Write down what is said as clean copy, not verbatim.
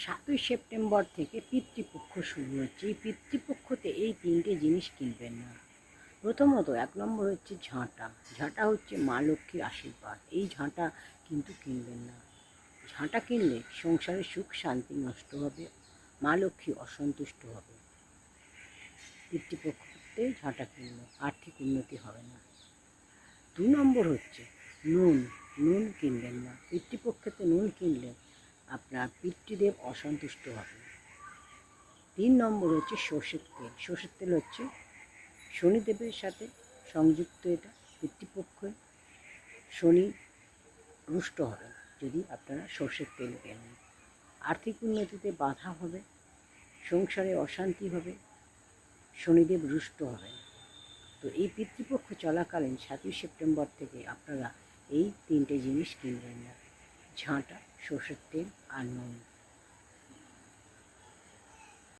7ই September থেকে পিতৃপক্ষ শুরু হচ্ছে। এই পিতৃপক্ষতে এই তিনটে জিনিস কিনবেন না। প্রথমত 1 নম্বর হচ্ছে ঝাঁটা। ঝাঁটা হচ্ছে মা লক্ষ্মীর আশীর্বাদ। এই ঝাঁটা কিন্তু কিনবেন না। ঝাঁটা কিনলে সংসারের সুখ শান্তি নষ্ট হবে, মা লক্ষ্মী অসন্তুষ্ট হবে। পিতৃপক্ষতে ঝাঁটা কিনলে আর্থিক উন্নতি হবে না। 2 নম্বর হচ্ছে নুন। নুন কিনবেন না। পিতৃপক্ষতে নুন কিনলে আপনার পিতৃদেব অসন্তুষ্ট হবে। 3 নম্বর হচ্ছে সর্ষের তেল। সর্ষের তেল হচ্ছে শনিদেবের সাথে সংযুক্ত। এটা পিতৃপক্ষে শনি রুষ্ট হবে যদি আপনারা সর্ষের তেল কেনেন। আর্থিক উন্নতিতে বাধা হবে, সংসারে অশান্তি হবে, শনিদেব রুষ্ট হবে। তো এই পিতৃপক্ষ চলাকালীন 7ই সেপ্টেম্বর থেকে আপনারা এই তিনটে জিনিস কিনবেন না: ঝাঁটা, সর্ষের তেল আর নুন।